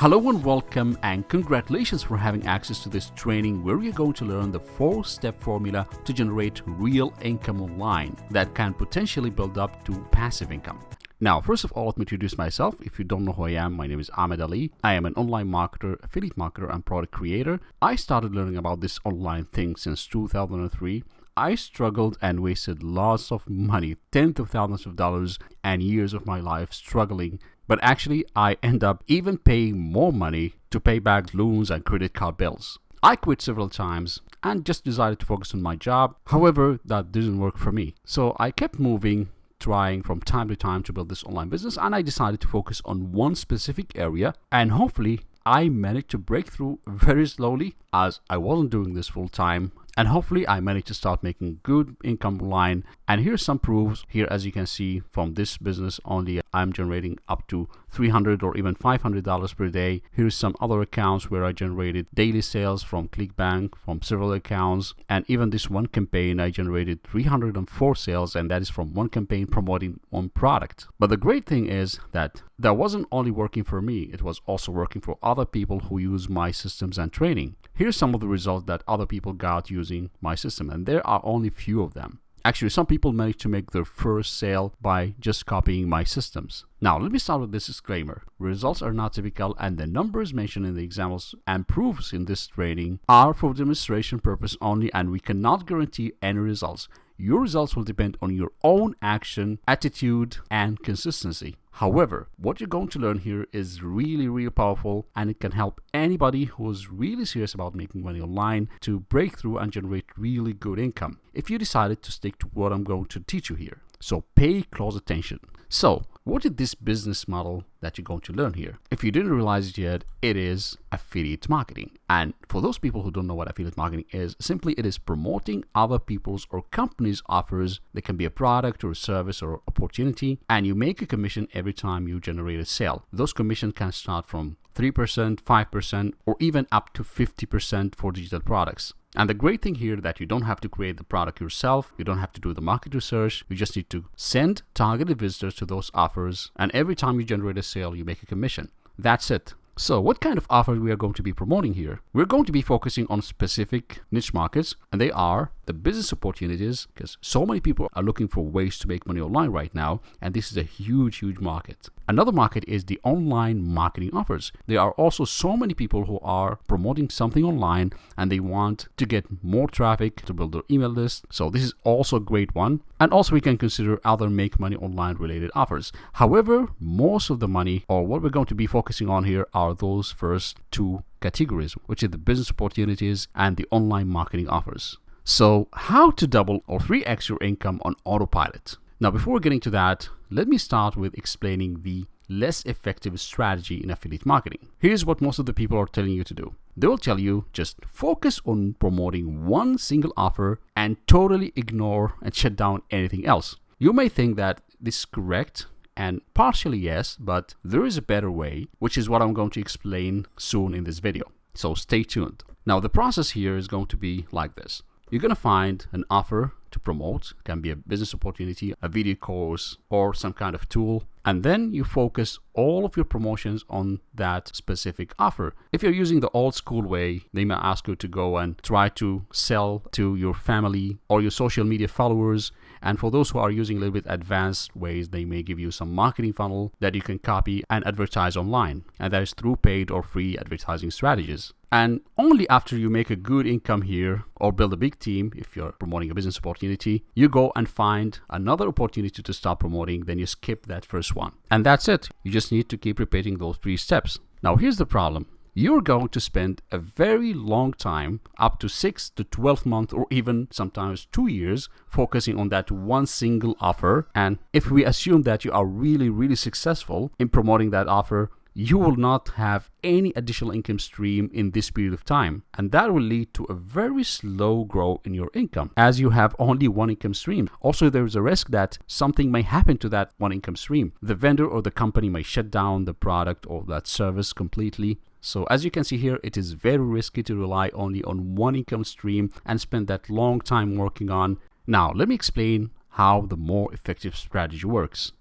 Hello and welcome, and congratulations for having access to this training where you're going to learn the 4-step formula to generate real income online that can potentially build up to passive income. Now, first of all, let me introduce myself. If you don't know who I am, my name is Ahmed Ali. I am an online marketer, affiliate marketer, and product creator. I started learning about this online thing since 2003. I struggled and wasted lots of money, tens of thousands of dollars, and years of my life struggling. But actually, I end up even paying more money to pay back loans and credit card bills. I quit several times and just decided to focus on my job. However, that didn't work for me. So I kept moving, trying from time to time to build this online business, and I decided to focus on one specific area, and hopefully I managed to break through very slowly as I wasn't doing this full time. And hopefully I managed to start making good income online. And here's some proofs. Here, as you can see, from this business only, I'm generating up to $300 or even $500 per day. Here's some other accounts where I generated daily sales from ClickBank, from several accounts. And even this one campaign, I generated 304 sales, and that is from one campaign promoting one product. But the great thing is that wasn't only working for me, it was also working for other people who use my systems and training. Here's some of the results that other people got using my system, and there are only few of them. Actually, some people managed to make their first sale by just copying my systems. Now, let me start with this disclaimer. Results are not typical, and the numbers mentioned in the examples and proofs in this training are for demonstration purpose only, and we cannot guarantee any results. Your results will depend on your own action, attitude, and consistency. However, what you're going to learn here is really powerful, and it can help anybody who is really serious about making money online to break through and generate really good income if you decided to stick to what I'm going to teach you here. So pay close attention. So, what is this business model that you're going to learn here? If you didn't realize it yet, it is affiliate marketing. And for those people who don't know what affiliate marketing is, simply it is promoting other people's or companies' offers. They can be a product or a service or opportunity, and you make a commission every time you generate a sale. Those commissions can start from 3%, 5%, or even up to 50% for digital products. And the great thing here that you don't have to create the product yourself, you don't have to do the market research, you just need to send targeted visitors to those offers, and every time you generate a sale, you make a commission. That's it. So what kind of offers we are going to be promoting here? We're going to be focusing on specific niche markets, and they are the business opportunities, because so many people are looking for ways to make money online right now, and this is a huge market. Another market is the online marketing offers. There are also so many people who are promoting something online and they want to get more traffic to build their email list. So this is also a great one. And also we can consider other make money online related offers. However, most of the money, or what we're going to be focusing on here, are those first two categories, which are the business opportunities and the online marketing offers. So how to double or 3x your income on autopilot? Now, before getting to that, let me start with explaining the less effective strategy in affiliate marketing. Here's what most of the people are telling you to do. They will tell you just focus on promoting one single offer and totally ignore and shut down anything else. You may think that this is correct, and partially yes, but there is a better way, which is what I'm going to explain soon in this video. So stay tuned. Now, the process here is going to be like this. You're going to find an offer to promote. It can be a business opportunity, a video course, or some kind of tool. And then you focus all of your promotions on that specific offer. If you're using the old school way, they may ask you to go and try to sell to your family or your social media followers. And for those who are using a little bit advanced ways, they may give you some marketing funnel that you can copy and advertise online. And that is through paid or free advertising strategies. And only after you make a good income here or build a big team, if you're promoting a business opportunity, you go and find another opportunity to start promoting, then you skip that first one. And that's it. You just need to keep repeating those 3 steps. Now, here's the problem. You're going to spend a very long time, up to 6 to 12 months, or even sometimes 2 years, focusing on that one single offer. And if we assume that you are really successful in promoting that offer, you will not have any additional income stream in this period of time. And that will lead to a very slow growth in your income as you have only one income stream. Also, there is a risk that something may happen to that one income stream. The vendor or the company may shut down the product or that service completely. So as you can see here, it is very risky to rely only on one income stream and spend that long time working on. Now, let me explain how the more effective strategy works.